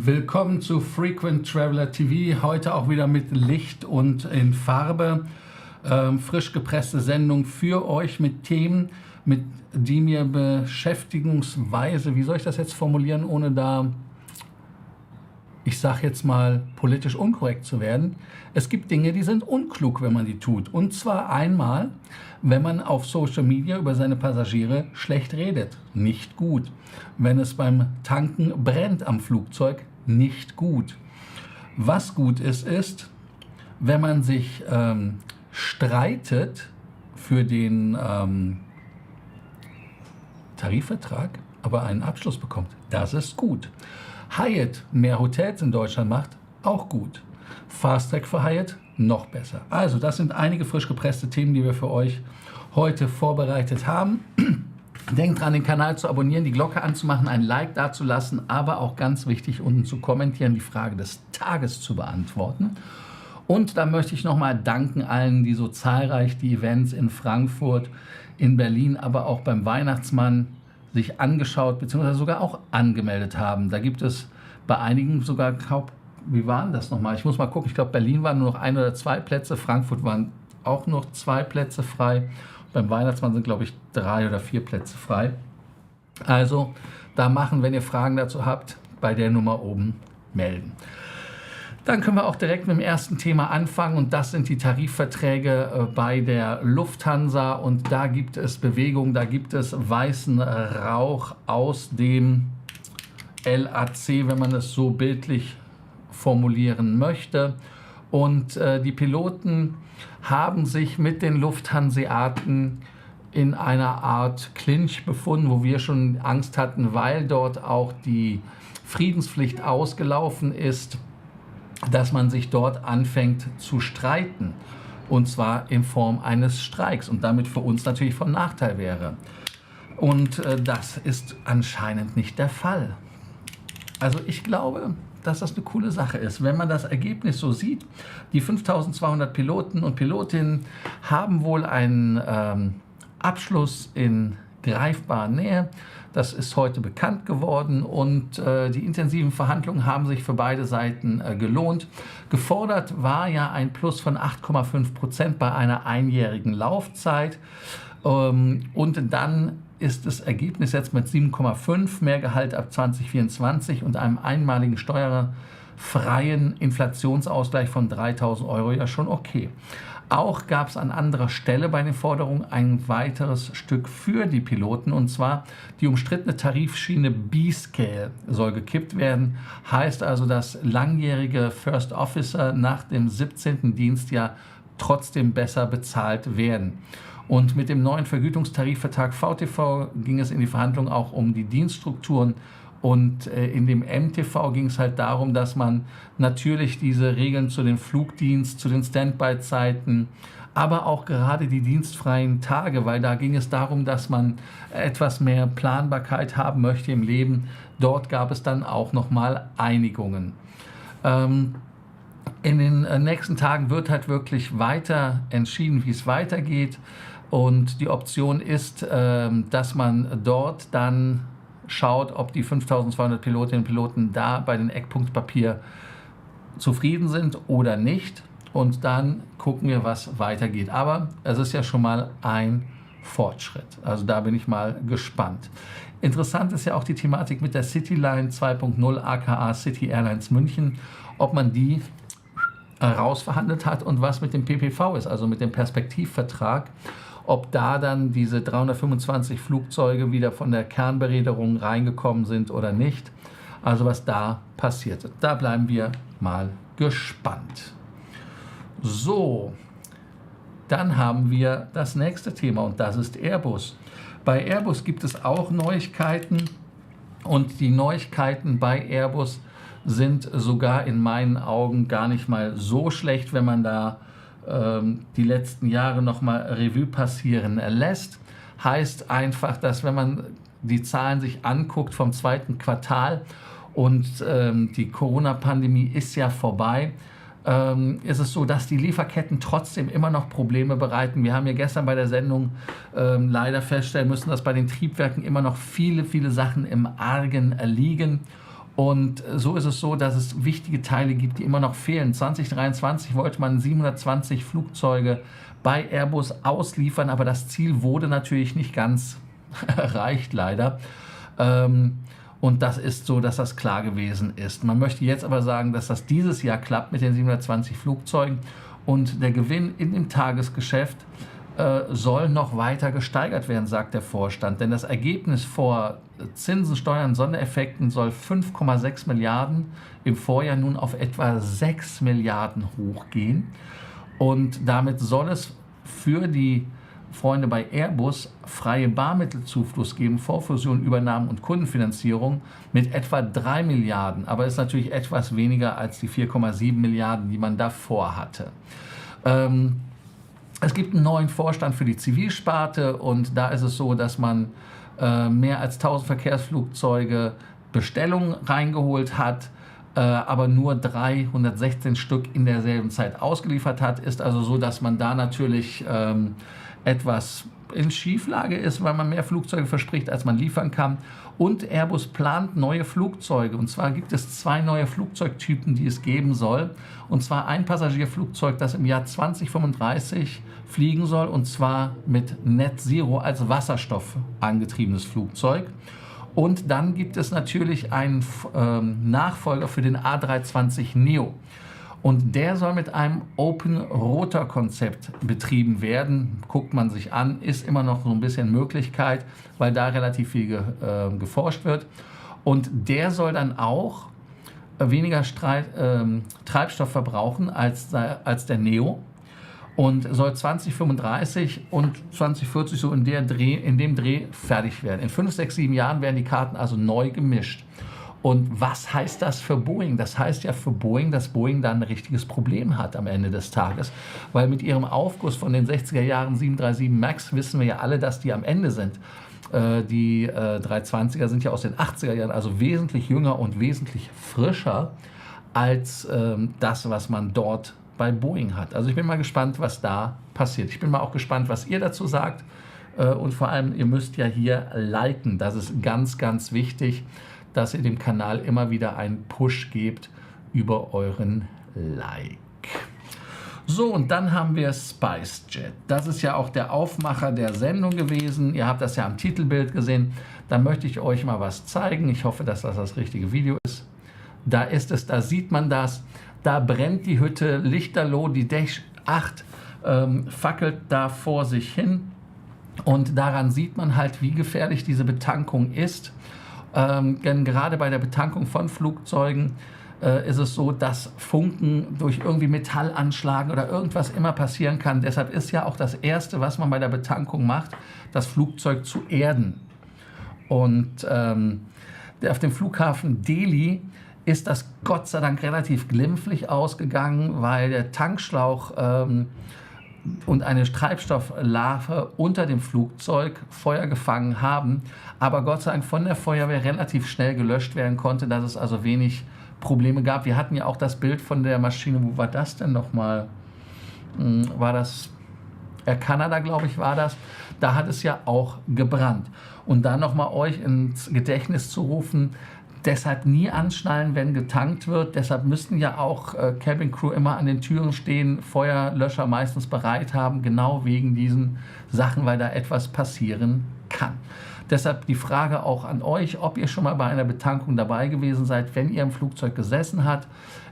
Willkommen zu Frequent Traveler TV, heute auch wieder mit Licht und in Farbe. Frisch gepresste Sendung für euch mit Themen, die mir beschäftigungsweise, wie soll ich das jetzt formulieren, ohne da, ich sag jetzt mal, politisch unkorrekt zu werden. Es gibt Dinge, die sind unklug, wenn man die tut. Und zwar einmal, wenn man auf Social Media über seine Passagiere schlecht redet. Nicht gut. Wenn es beim Tanken brennt am Flugzeug, nicht gut. Was gut ist, ist, wenn man sich streitet für den Tarifvertrag, aber einen Abschluss bekommt. Das ist gut. Hyatt mehr Hotels in Deutschland macht, auch gut. Fast Track für Hyatt, noch besser. Also das sind einige frisch gepresste Themen, die wir für euch heute vorbereitet haben. Denkt dran, den Kanal zu abonnieren, die Glocke anzumachen, ein Like dazulassen, aber auch ganz wichtig, unten zu kommentieren, die Frage des Tages zu beantworten. Und da möchte ich nochmal danken allen, die so zahlreich die Events in Frankfurt, in Berlin, aber auch beim Weihnachtsmann sich angeschaut bzw. sogar auch angemeldet haben. Da gibt es bei einigen sogar, wie waren das nochmal? Ich muss mal gucken, ich glaube Berlin waren nur noch 1 oder 2 Plätze, Frankfurt waren auch noch 2 Plätze frei. Beim Weihnachtsmann sind, glaube ich, 3 oder 4 Plätze frei. Also da machen, wenn ihr Fragen dazu habt, bei der Nummer oben melden. Dann können wir auch direkt mit dem ersten Thema anfangen und das sind die Tarifverträge bei der Lufthansa und da gibt es Bewegung, da gibt es weißen Rauch aus dem LAC, wenn man es so bildlich formulieren möchte. Und die Piloten haben sich mit den Lufthanseaten in einer Art Clinch befunden, wo wir schon Angst hatten, weil dort auch die Friedenspflicht ausgelaufen ist, dass man sich dort anfängt zu streiten. Und zwar in Form eines Streiks und damit für uns natürlich von Nachteil wäre. Und das ist anscheinend nicht der Fall. Also ich glaube, dass das eine coole Sache ist. Wenn man das Ergebnis so sieht, die 5200 Piloten und Pilotinnen haben wohl einen Abschluss in greifbarer Nähe. Das ist heute bekannt geworden und die intensiven Verhandlungen haben sich für beide Seiten gelohnt. Gefordert war ja ein Plus von 8,5% bei einer einjährigen Laufzeit und dann ist das Ergebnis jetzt mit 7,5 mehr Gehalt ab 2024 und einem einmaligen steuerfreien Inflationsausgleich von 3.000 € ja schon okay. Auch gab es an anderer Stelle bei den Forderungen ein weiteres Stück für die Piloten und zwar die umstrittene Tarifschiene B-Scale soll gekippt werden. Heißt also, dass langjährige First Officer nach dem 17. Dienstjahr trotzdem besser bezahlt werden. Und mit dem neuen Vergütungstarifvertrag VTV ging es in die Verhandlungen auch um die Dienststrukturen und in dem MTV ging es halt darum, dass man natürlich diese Regeln zu den Flugdienst, zu den Standby-Zeiten, aber auch gerade die dienstfreien Tage, weil da ging es darum, dass man etwas mehr Planbarkeit haben möchte im Leben. Dort gab es dann auch nochmal Einigungen. In den nächsten Tagen wird halt wirklich weiter entschieden, wie es weitergeht. Und die Option ist, dass man dort dann schaut, ob die 5200 Pilotinnen und Piloten da bei den Eckpunktpapier zufrieden sind oder nicht. Und dann gucken wir, was weitergeht. Aber es ist ja schon mal ein Fortschritt. Also da bin ich mal gespannt. Interessant ist ja auch die Thematik mit der Cityline 2.0 aka City Airlines München, ob man die rausverhandelt hat und was mit dem PPV ist, also mit dem Perspektivvertrag, ob da dann diese 325 Flugzeuge wieder von der Kernbereederung reingekommen sind oder nicht. Also was da passiert. Da bleiben wir mal gespannt. So, dann haben wir das nächste Thema und das ist Airbus. Bei Airbus gibt es auch Neuigkeiten und die Neuigkeiten bei Airbus sind sogar in meinen Augen gar nicht mal so schlecht, wenn man da die letzten Jahre nochmal Revue passieren lässt. Heißt einfach, dass wenn man die Zahlen sich anguckt vom zweiten Quartal und die Corona-Pandemie ist ja vorbei, ist es so, dass die Lieferketten trotzdem immer noch Probleme bereiten. Wir haben ja gestern bei der Sendung leider feststellen müssen, dass bei den Triebwerken immer noch viele, viele Sachen im Argen liegen. Und so ist es so, dass es wichtige Teile gibt, die immer noch fehlen. 2023 wollte man 720 Flugzeuge bei Airbus ausliefern, aber das Ziel wurde natürlich nicht ganz erreicht, leider. Und das ist so, dass das klar gewesen ist. Man möchte jetzt aber sagen, dass das dieses Jahr klappt mit den 720 Flugzeugen und der Gewinn in dem Tagesgeschäft soll noch weiter gesteigert werden, sagt der Vorstand. Denn das Ergebnis vor Zinsen, Steuern, Sondereffekten soll 5,6 Milliarden im Vorjahr nun auf etwa 6 Milliarden hochgehen. Und damit soll es für die Freunde bei Airbus freie Barmittelzufluss geben, Vorfusion, Übernahmen und Kundenfinanzierung mit etwa 3 Milliarden. Aber ist natürlich etwas weniger als die 4,7 Milliarden, die man davor hatte. Es gibt einen neuen Vorstand für die Zivilsparte und da ist es so, dass man mehr als 1000 Verkehrsflugzeuge Bestellungen reingeholt hat, aber nur 316 Stück in derselben Zeit ausgeliefert hat. Ist also so, dass man da natürlich etwas in Schieflage ist, weil man mehr Flugzeuge verspricht, als man liefern kann. Und Airbus plant neue Flugzeuge. Und zwar gibt es 2 neue Flugzeugtypen, die es geben soll. Und zwar ein Passagierflugzeug, das im Jahr 2035 fliegen soll. Und zwar mit Net Zero als Wasserstoff angetriebenes Flugzeug. Und dann gibt es natürlich einen Nachfolger für den A320 Neo. Und der soll mit einem Open-Rotor-Konzept betrieben werden. Guckt man sich an, ist immer noch so ein bisschen Möglichkeit, weil da relativ viel geforscht wird. Und der soll dann auch weniger Treibstoff verbrauchen als der Neo und soll 2035 und 2040 so in dem Dreh fertig werden. In 5, 6, 7 Jahren werden die Karten also neu gemischt. Und was heißt das für Boeing? Das heißt ja für Boeing, dass Boeing dann ein richtiges Problem hat am Ende des Tages. Weil mit ihrem Aufguss von den 60er Jahren 737 MAX wissen wir ja alle, dass die am Ende sind. Die 320er sind ja aus den 80er Jahren, also wesentlich jünger und wesentlich frischer als das, was man dort bei Boeing hat. Also ich bin mal gespannt, was da passiert. Ich bin mal auch gespannt, was ihr dazu sagt. Und vor allem, ihr müsst ja hier liken. Das ist ganz, ganz wichtig, dass ihr dem Kanal immer wieder einen Push gebt über euren Like. So, und dann haben wir SpiceJet. Das ist ja auch der Aufmacher der Sendung gewesen. Ihr habt das ja am Titelbild gesehen. Da möchte ich euch mal was zeigen. Ich hoffe, dass das richtige Video ist. Da ist es, da sieht man das. Da brennt die Hütte lichterloh. Die Dash 8 fackelt da vor sich hin. Und daran sieht man halt, wie gefährlich diese Betankung ist. Denn gerade bei der Betankung von Flugzeugen ist es so, dass Funken durch irgendwie Metallanschlagen oder irgendwas immer passieren kann. Deshalb ist ja auch das Erste, was man bei der Betankung macht, das Flugzeug zu erden. Und auf dem Flughafen Delhi ist das Gott sei Dank relativ glimpflich ausgegangen, weil der Tankschlauch und eine Treibstofflarve unter dem Flugzeug Feuer gefangen haben, aber Gott sei Dank von der Feuerwehr relativ schnell gelöscht werden konnte, dass es also wenig Probleme gab. Wir hatten ja auch das Bild von der Maschine, wo war das denn nochmal? War das Air Canada, glaube ich, war das. Da hat es ja auch gebrannt. Und dann nochmal euch ins Gedächtnis zu rufen, Deshalb nie anschnallen, wenn getankt wird. Deshalb müssten ja auch Cabin Crew immer an den Türen stehen, Feuerlöscher meistens bereit haben, genau wegen diesen Sachen, weil da etwas passieren kann. Deshalb die Frage auch an euch, ob ihr schon mal bei einer Betankung dabei gewesen seid, wenn ihr im Flugzeug gesessen habt.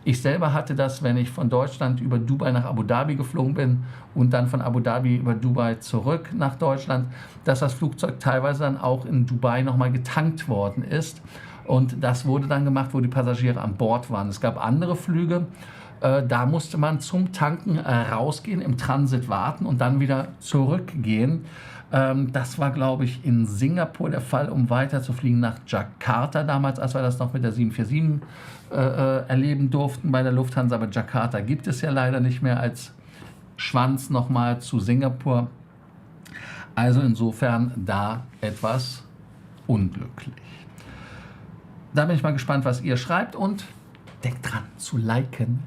Ich selber hatte das, wenn ich von Deutschland über Dubai nach Abu Dhabi geflogen bin und dann von Abu Dhabi über Dubai zurück nach Deutschland, dass das Flugzeug teilweise dann auch in Dubai nochmal getankt worden ist. Und das wurde dann gemacht, wo die Passagiere an Bord waren. Es gab andere Flüge, da musste man zum Tanken rausgehen, im Transit warten und dann wieder zurückgehen. Das war, glaube ich, in Singapur der Fall, um weiter zu fliegen nach Jakarta damals, als wir das noch mit der 747 erleben durften bei der Lufthansa. Aber Jakarta gibt es ja leider nicht mehr als Schwanz nochmal zu Singapur. Also insofern da etwas unglücklich. Da bin ich mal gespannt, was ihr schreibt und denkt dran zu liken.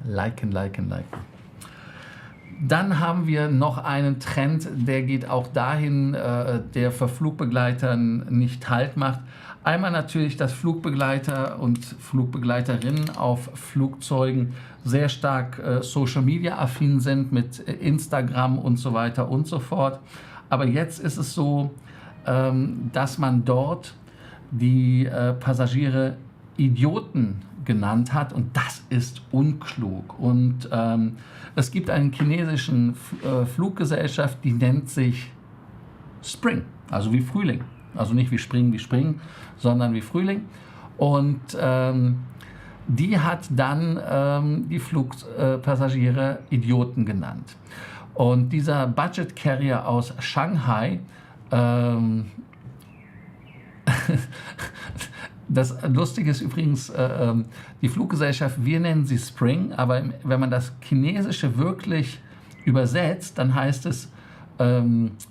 Dann haben wir noch einen Trend, der geht auch dahin, der für Flugbegleitern nicht Halt macht. Einmal natürlich, dass Flugbegleiter und Flugbegleiterinnen auf Flugzeugen sehr stark Social-Media-affin sind mit Instagram und so weiter und so fort. Aber jetzt ist es so, dass man dort die Passagiere Idioten genannt hat und das ist unklug. Und es gibt eine chinesische Fluggesellschaft, die nennt sich Spring, also wie Frühling. Also nicht wie Spring, sondern wie Frühling. Und die hat dann die Flugpassagiere Idioten genannt. Und dieser Budget Carrier aus Shanghai, das Lustige ist übrigens, die Fluggesellschaft, wir nennen sie Spring, aber wenn man das Chinesische wirklich übersetzt, dann heißt es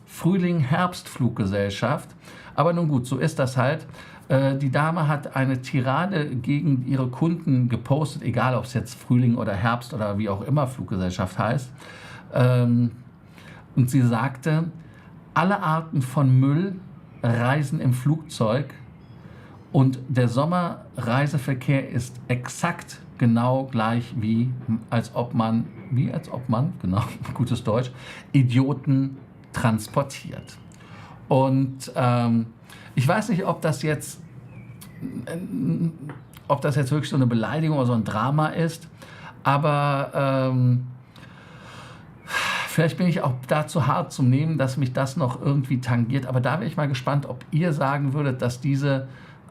Frühling-Herbst-Fluggesellschaft. Aber nun gut, so ist das halt. Die Dame hat eine Tirade gegen ihre Kunden gepostet, egal ob es jetzt Frühling oder Herbst oder wie auch immer Fluggesellschaft heißt. Und sie sagte, alle Arten von Müll reisen im Flugzeug und der Sommerreiseverkehr ist exakt genau gleich als ob man, genau, gutes Deutsch, Idioten transportiert. Und ich weiß nicht, ob das jetzt wirklich so eine Beleidigung oder so ein Drama ist, aber vielleicht bin ich auch da zu hart zum Nehmen, dass mich das noch irgendwie tangiert. Aber da wäre ich mal gespannt, ob ihr sagen würdet, dass diese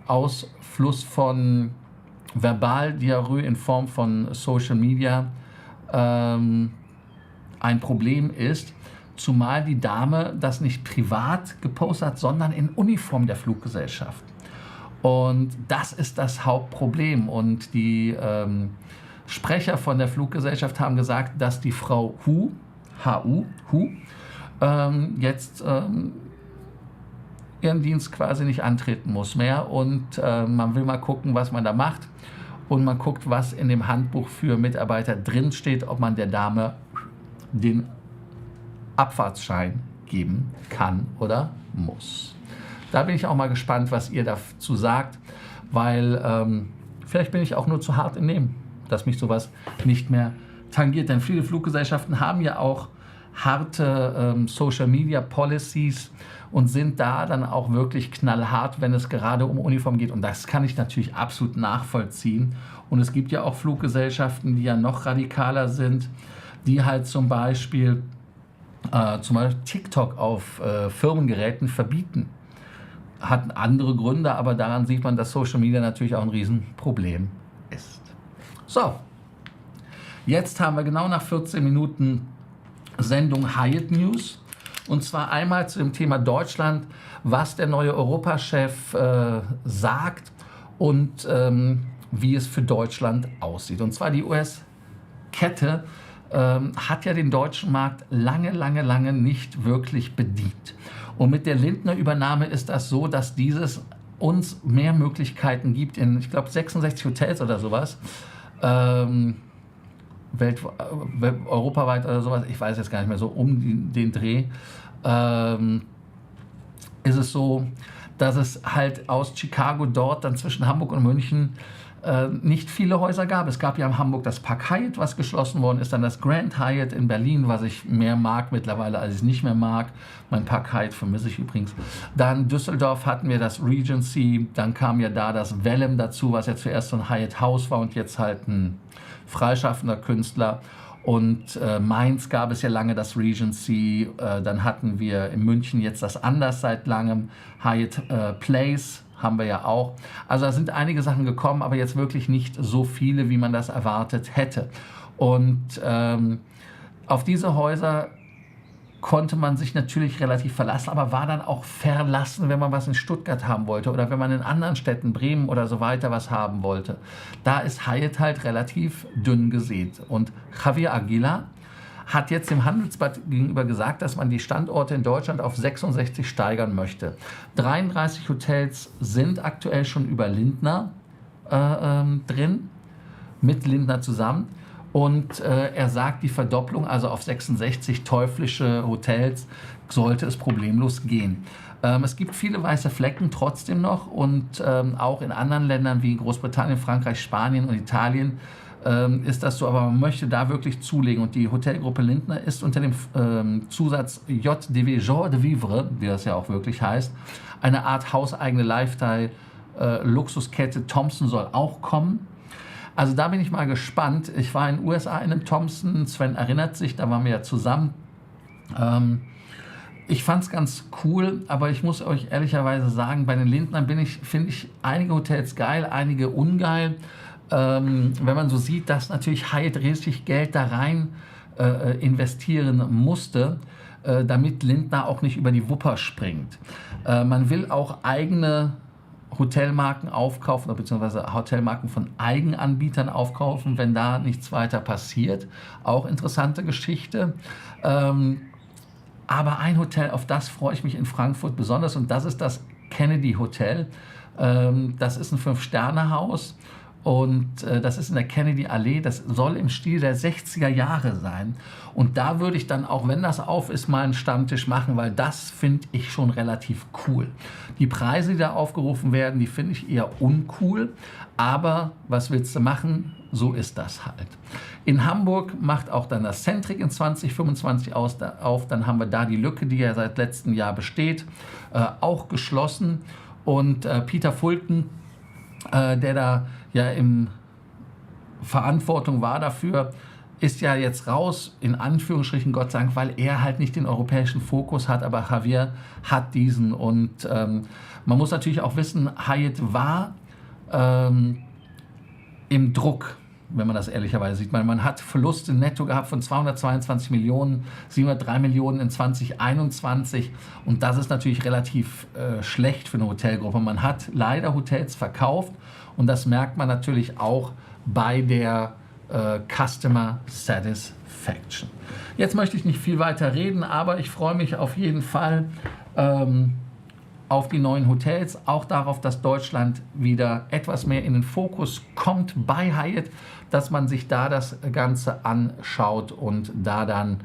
Ausfluss von Verbaldiarrhoe in Form von Social Media ein Problem ist, zumal die Dame das nicht privat gepostet hat, sondern in Uniform der Fluggesellschaft. Und das ist das Hauptproblem. Und die Sprecher von der Fluggesellschaft haben gesagt, dass die Frau Hu jetzt ihren Dienst quasi nicht antreten muss mehr und man will mal gucken, was man da macht und man guckt, was in dem Handbuch für Mitarbeiter drin steht, ob man der Dame den Abfahrtsschein geben kann oder muss. Da bin ich auch mal gespannt, was ihr dazu sagt, weil vielleicht bin ich auch nur zu hart im Nehmen, dass mich sowas nicht mehr tangiert, denn viele Fluggesellschaften haben ja auch harte Social Media Policies und sind da dann auch wirklich knallhart, wenn es gerade um Uniform geht. Und das kann ich natürlich absolut nachvollziehen. Und es gibt ja auch Fluggesellschaften, die ja noch radikaler sind, die halt zum Beispiel TikTok auf Firmengeräten verbieten. Hat andere Gründe, aber daran sieht man, dass Social Media natürlich auch ein Riesenproblem ist. So, jetzt haben wir genau nach 14 Minuten Sendung Hyatt News. Und zwar einmal zu dem Thema Deutschland, was der neue Europachef sagt und wie es für Deutschland aussieht. Und zwar die US-Kette hat ja den deutschen Markt lange nicht wirklich bedient. Und mit der Lindner-Übernahme ist das so, dass dieses uns mehr Möglichkeiten gibt in, ich glaube, 66 Hotels oder sowas, europaweit oder sowas, ich weiß jetzt gar nicht mehr so, um den Dreh, ist es so, dass es halt aus Chicago dort dann zwischen Hamburg und München nicht viele Häuser gab. Es gab ja in Hamburg das Park Hyatt, was geschlossen worden ist, dann das Grand Hyatt in Berlin, was ich mehr mag mittlerweile, als ich es nicht mehr mag. Mein Park Hyatt vermisse ich übrigens. Dann Düsseldorf hatten wir das Regency, dann kam ja da das Wellem dazu, was ja zuerst so ein Hyatt House war und jetzt halt ein freischaffender Künstler. Und Mainz gab es ja lange das Regency, dann hatten wir in München jetzt das Anders seit langem, Hyatt Place haben wir ja auch. Also da sind einige Sachen gekommen, aber jetzt wirklich nicht so viele, wie man das erwartet hätte. Und auf diese Häuser konnte man sich natürlich relativ verlassen, aber war dann auch verlassen, wenn man was in Stuttgart haben wollte oder wenn man in anderen Städten, Bremen oder so weiter, was haben wollte. Da ist Hyatt halt relativ dünn gesät. Und Javier Aguilar hat jetzt dem Handelsblatt gegenüber gesagt, dass man die Standorte in Deutschland auf 66 steigern möchte. 33 Hotels sind aktuell schon über Lindner drin, mit Lindner zusammen. Und er sagt, die Verdopplung, also auf 66 teuflische Hotels, sollte es problemlos gehen. Es gibt viele weiße Flecken trotzdem noch und auch in anderen Ländern wie Großbritannien, Frankreich, Spanien und Italien ist das so, aber man möchte da wirklich zulegen. Und die Hotelgruppe Lindner ist unter dem Zusatz JDV, Joie de Vivre, wie das ja auch wirklich heißt, eine Art hauseigene Lifestyle-Luxuskette. Thompson soll auch kommen. Also da bin ich mal gespannt. Ich war in den USA in einem Thompson, Sven erinnert sich, da waren wir ja zusammen. Ich fand es ganz cool, aber ich muss euch ehrlicherweise sagen, bei den Lindnern finde ich einige Hotels geil, einige ungeil. Wenn man so sieht, dass natürlich Hyatt richtig Geld da rein investieren musste, damit Lindner auch nicht über die Wupper springt. Man will auch eigene Hotelmarken aufkaufen, beziehungsweise Hotelmarken von Eigenanbietern aufkaufen, wenn da nichts weiter passiert. Auch interessante Geschichte. Aber ein Hotel, auf das freue ich mich in Frankfurt besonders, und das ist das Kennedy Hotel. Das ist ein 5-Sterne-Haus. Und das ist in der Kennedy Allee, das soll im Stil der 60er Jahre sein. Und da würde ich dann, auch wenn das auf ist, mal einen Stammtisch machen, weil das finde ich schon relativ cool. Die Preise, die da aufgerufen werden, die finde ich eher uncool. Aber was willst du machen? So ist das halt. In Hamburg macht auch dann das Centric in 2025 auf. Dann haben wir da die Lücke, die ja seit letztem Jahr besteht, auch geschlossen. Und Peter Fulton, der da ja in Verantwortung war dafür, ist ja jetzt raus, in Anführungsstrichen, Gott sei Dank, weil er halt nicht den europäischen Fokus hat, aber Javier hat diesen. Und man muss natürlich auch wissen, Hyatt war im Druck, wenn man das ehrlicherweise sieht. Man hat Verluste netto gehabt von 222 Millionen, 703 Millionen in 2021, und das ist natürlich relativ schlecht für eine Hotelgruppe. Man hat leider Hotels verkauft, und das merkt man natürlich auch bei der Customer Satisfaction. Jetzt möchte ich nicht viel weiter reden, aber ich freue mich auf jeden Fall auf die neuen Hotels, auch darauf, dass Deutschland wieder etwas mehr in den Fokus kommt bei Hyatt, dass man sich da das Ganze anschaut und da dann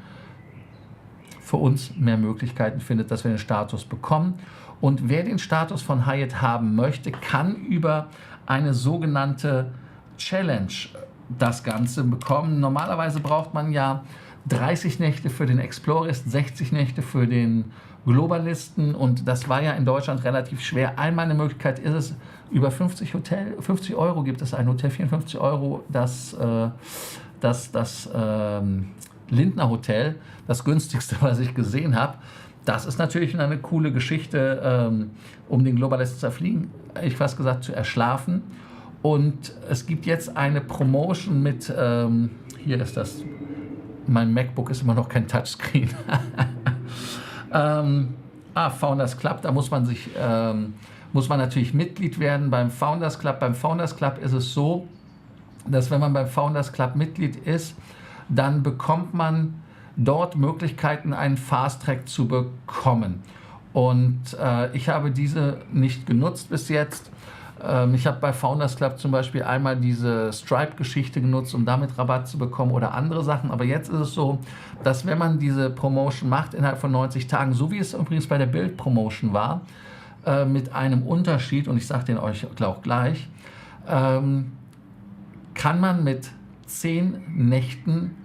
für uns mehr Möglichkeiten findet, dass wir den Status bekommen. Und wer den Status von Hyatt haben möchte, kann über eine sogenannte Challenge das Ganze bekommen. Normalerweise braucht man ja 30 Nächte für den Explorist, 60 Nächte für den Globalisten, und das war ja in Deutschland relativ schwer. Einmal eine Möglichkeit ist es, über 50 Euro gibt es ein Hotel, 54 Euro, das Lindner Hotel, das günstigste, was ich gesehen habe. Das ist natürlich eine coole Geschichte, um den Globalisten zu fliegen, ich fast gesagt zu erschlafen. Und es gibt jetzt eine Promotion mit, hier ist das, mein MacBook ist immer noch kein Touchscreen. Founders Club, da muss man natürlich Mitglied werden beim Founders Club. Beim Founders Club ist es so, dass wenn man beim Founders Club Mitglied ist, dann bekommt man dort Möglichkeiten, einen Fast Track zu bekommen. Und ich habe diese nicht genutzt bis jetzt. Ich habe bei Founders Club zum Beispiel einmal diese Stripe-Geschichte genutzt, um damit Rabatt zu bekommen oder andere Sachen. Aber jetzt ist es so, dass wenn man diese Promotion macht innerhalb von 90 Tagen, so wie es übrigens bei der Bild-Promotion war, mit einem Unterschied, und ich sage den euch auch gleich, kann man mit 10 Nächten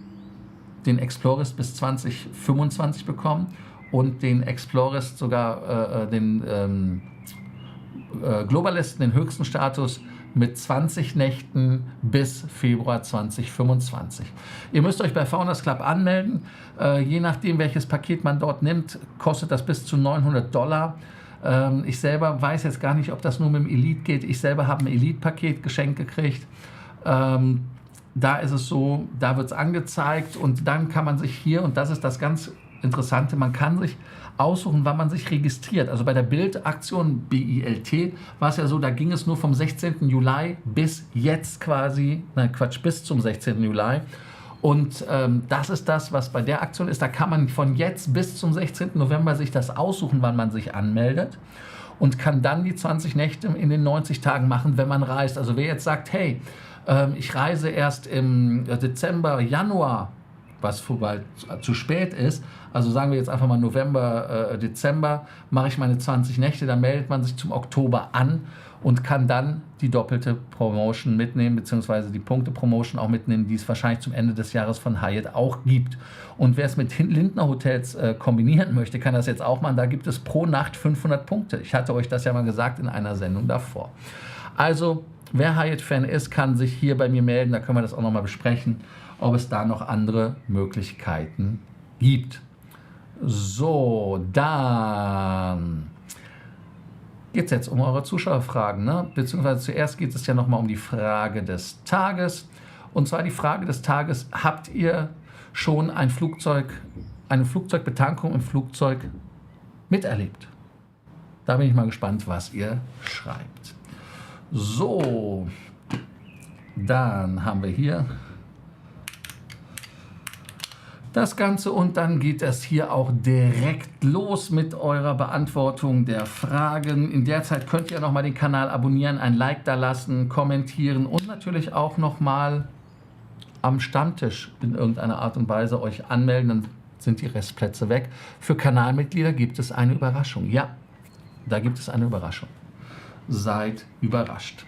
den Explorist bis 2025 bekommen und den Explorist sogar den Globalisten, den höchsten Status, mit 20 Nächten bis Februar 2025. Ihr müsst euch bei Founders Club anmelden. Je nachdem, welches Paket man dort nimmt, kostet das bis zu $900. Ich selber weiß jetzt gar nicht, ob das nur mit dem Elite geht. Ich selber habe ein Elite-Paket geschenkt gekriegt. Da ist es so, da wird es angezeigt und dann kann man sich hier, und das ist das ganz Interessante, man kann sich aussuchen, wann man sich registriert. Also bei der Bild-Aktion BILT war es ja so, da ging es nur vom 16. Juli bis jetzt quasi, bis zum 16. Juli. Und das ist das, was bei der Aktion ist. Da kann man von jetzt bis zum 16. November sich das aussuchen, wann man sich anmeldet und kann dann die 20 Nächte in den 90 Tagen machen, wenn man reist. Also wer jetzt sagt, hey, ich reise erst im Dezember, Januar, was vorbei zu spät ist, also sagen wir jetzt einfach mal November, Dezember, mache ich meine 20 Nächte, dann meldet man sich zum Oktober an und kann dann die doppelte Promotion mitnehmen, beziehungsweise die Punkte-Promotion auch mitnehmen, die es wahrscheinlich zum Ende des Jahres von Hyatt auch gibt. Und wer es mit Lindner Hotels kombinieren möchte, kann das jetzt auch machen. Da gibt es pro Nacht 500 Punkte. Ich hatte euch das ja mal gesagt in einer Sendung davor. Also, wer Hyatt-Fan ist, kann sich hier bei mir melden. Da können wir das auch nochmal besprechen, ob es da noch andere Möglichkeiten gibt. So, dann geht es jetzt um eure Zuschauerfragen, ne? Beziehungsweise zuerst geht es ja nochmal um die Frage des Tages. Und zwar die Frage des Tages: Habt ihr schon eine Flugzeugbetankung im Flugzeug miterlebt? Da bin ich mal gespannt, was ihr schreibt. So, dann haben wir hier das Ganze und dann geht es hier auch direkt los mit eurer Beantwortung der Fragen. In der Zeit könnt ihr nochmal den Kanal abonnieren, ein Like da lassen, kommentieren und natürlich auch nochmal am Stammtisch in irgendeiner Art und Weise euch anmelden, dann sind die Restplätze weg. Für Kanalmitglieder gibt es eine Überraschung. Ja, da gibt es eine Überraschung. Seid überrascht.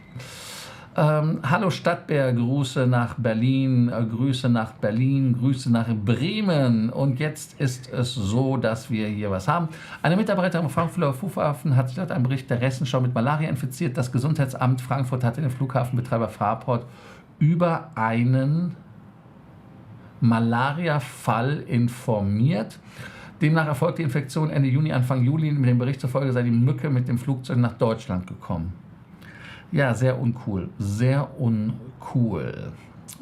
Hallo Stadtbär, Grüße nach Berlin, Grüße nach Berlin, Grüße nach Bremen. Und jetzt ist es so, dass wir hier was haben. Eine Mitarbeiterin am Frankfurter Flughafen hat sich laut einem Bericht der Ressenschau mit Malaria infiziert. Das Gesundheitsamt Frankfurt hatte den Flughafenbetreiber Fraport über einen Malaria-Fall informiert. Demnach erfolgte die Infektion Ende Juni, Anfang Juli. Mit dem Bericht zufolge sei die Mücke mit dem Flugzeug nach Deutschland gekommen. Ja, sehr uncool. Sehr uncool,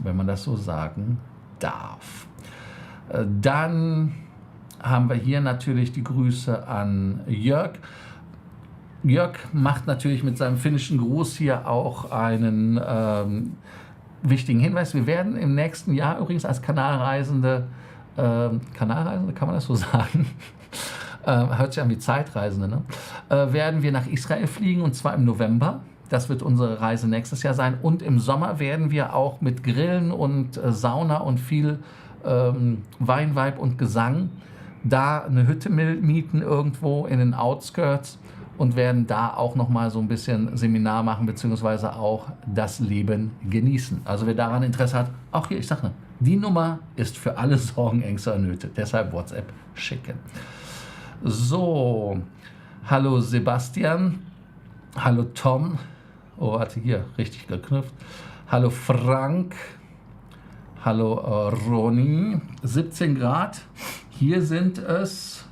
wenn man das so sagen darf. Dann haben wir hier natürlich die Grüße an Jörg. Jörg macht natürlich mit seinem finnischen Gruß hier auch einen wichtigen Hinweis. Wir werden im nächsten Jahr übrigens als Kanalreisende, kann man das so sagen? Hört sich an wie Zeitreisende, ne? Werden wir nach Israel fliegen, und zwar im November. Das wird unsere Reise nächstes Jahr sein. Und im Sommer werden wir auch mit Grillen und Sauna und viel Wein, Weib und Gesang da eine Hütte mieten irgendwo in den Outskirts und werden da auch nochmal so ein bisschen Seminar machen, beziehungsweise auch das Leben genießen. Also wer daran Interesse hat, auch hier, ich sage ne, die Nummer ist für alle Sorgen, Ängste und Nöte. Deshalb WhatsApp schicken. So, hallo Sebastian, hallo Tom. Oh, warte, hier, richtig geknüpft. Hallo Frank. Hallo Ronny. 17 Grad. Hier sind es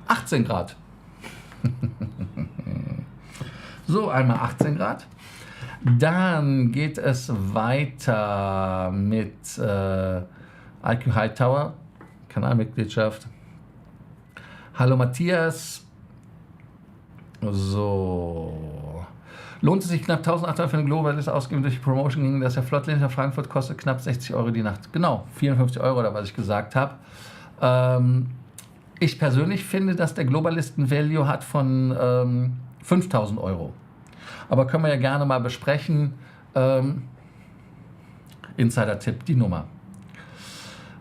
18 Grad. So, einmal 18 Grad. Dann geht es weiter mit IQ Hightower, Kanalmitgliedschaft. Hallo Matthias. So. Lohnt es sich knapp 1.800 für eine Globalist ausgeben durch die Promotion gegen das der Flottlane nach Frankfurt kostet knapp 60 Euro die Nacht. Genau, 54 Euro oder was ich gesagt habe. Ich persönlich finde, dass der Globalist ein Value hat von 5.000 Euro. Aber können wir ja gerne mal besprechen. Insider-Tipp, die Nummer.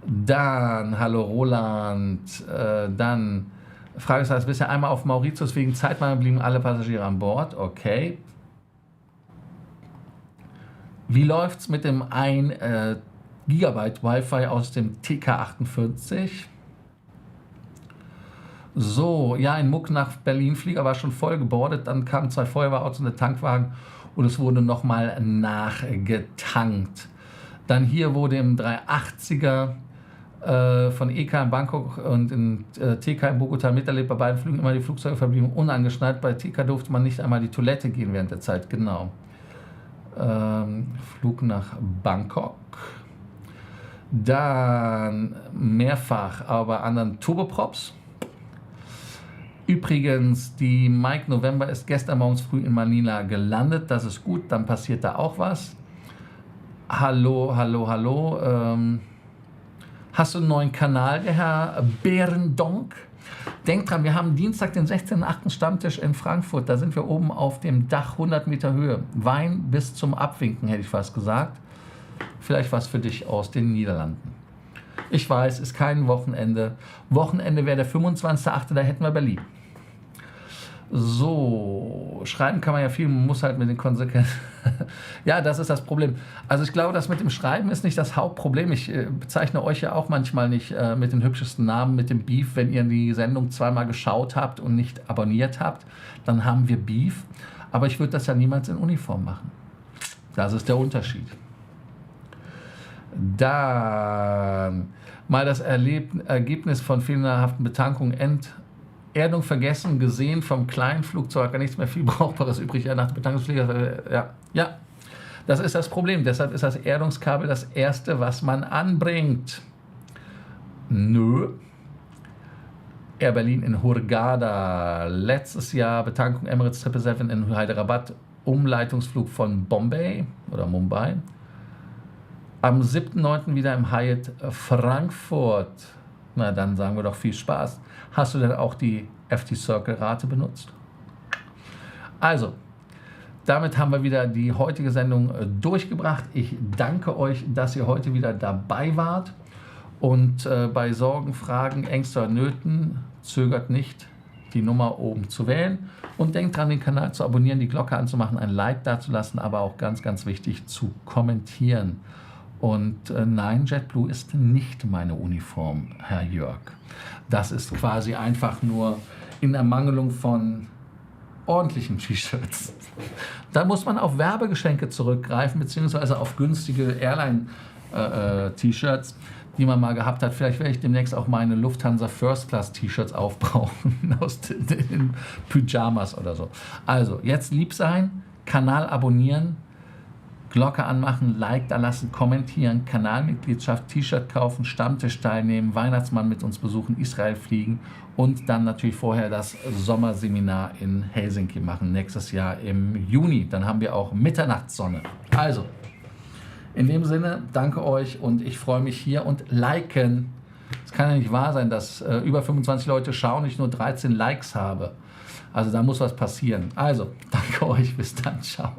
Dann, hallo Roland, dann Frage ist, bisher einmal auf Mauritius wegen Zeitmangel blieben alle Passagiere an Bord. Okay. Wie läuft es mit dem 1 Gigabyte Wi-Fi aus dem TK48? So, ja, in Muck nach Berlin, Flieger war schon voll gebordet, dann kamen 2 Feuerwehrautos und der Tankwagen und es wurde nochmal nachgetankt. Dann hier wurde im 380er von EK in Bangkok und in TK in Bogota miterlebt, bei beiden Flügen immer die Flugzeuge verblieben unangeschnallt. Bei TK durfte man nicht einmal die Toilette gehen während der Zeit, genau. Flug nach Bangkok. Dann mehrfach, aber bei anderen Turboprops. Übrigens, die Mike November ist gestern morgens früh in Manila gelandet. Das ist gut, dann passiert da auch was. Hallo. Hast du einen neuen Kanal, der Herr Behrendonk? Denk dran, wir haben Dienstag den 16.8. Stammtisch in Frankfurt. Da sind wir oben auf dem Dach, 100 Meter Höhe. Wein bis zum Abwinken, hätte ich fast gesagt. Vielleicht was für dich aus den Niederlanden. Ich weiß, ist kein Wochenende. Wochenende wäre der 25.8., da hätten wir Berlin. So, schreiben kann man ja viel, man muss halt mit den Konsequenzen. Ja, das ist das Problem. Also ich glaube, das mit dem Schreiben ist nicht das Hauptproblem. Ich bezeichne euch ja auch manchmal nicht mit den hübschesten Namen, mit dem Beef. Wenn ihr die Sendung zweimal geschaut habt und nicht abonniert habt, dann haben wir Beef. Aber ich würde das ja niemals in Uniform machen. Das ist der Unterschied. Dann mal das Ergebnis von fehlerhaften Betankungen Erdung vergessen, gesehen vom kleinen Flugzeug, gar nichts mehr viel Brauchbares übrig nach dem Betankungsflieger. Ja, das ist das Problem. Deshalb ist das Erdungskabel das Erste, was man anbringt. Nö. Air Berlin in Hurghada. Letztes Jahr Betankung Emirates 777 in Hyderabad. Umleitungsflug von Bombay oder Mumbai. Am 7.9. wieder im Hyatt Frankfurt. Na, dann sagen wir doch viel Spaß. Hast du denn auch die FT Circle Rate benutzt? Also, damit haben wir wieder die heutige Sendung durchgebracht. Ich danke euch, dass ihr heute wieder dabei wart. Und bei Sorgen, Fragen, Ängsten oder Nöten zögert nicht, die Nummer oben zu wählen. Und denkt dran, den Kanal zu abonnieren, die Glocke anzumachen, ein Like dazulassen, aber auch ganz, ganz wichtig, zu kommentieren. Und nein, JetBlue ist nicht meine Uniform, Herr Jörg. Das ist quasi einfach nur in Ermangelung von ordentlichen T-Shirts. Da muss man auf Werbegeschenke zurückgreifen, beziehungsweise auf günstige Airline-T-Shirts, die man mal gehabt hat. Vielleicht werde ich demnächst auch meine Lufthansa First Class T-Shirts aufbrauchen aus den Pyjamas oder so. Also, jetzt lieb sein, Kanal abonnieren, Glocke anmachen, Like da lassen, kommentieren, Kanalmitgliedschaft, T-Shirt kaufen, Stammtisch teilnehmen, Weihnachtsmann mit uns besuchen, Israel fliegen und dann natürlich vorher das Sommerseminar in Helsinki machen, nächstes Jahr im Juni. Dann haben wir auch Mitternachtssonne. Also, in dem Sinne, danke euch und ich freue mich hier und liken. Es kann ja nicht wahr sein, dass über 25 Leute schauen, ich nur 13 Likes habe. Also da muss was passieren. Also, danke euch, bis dann, ciao.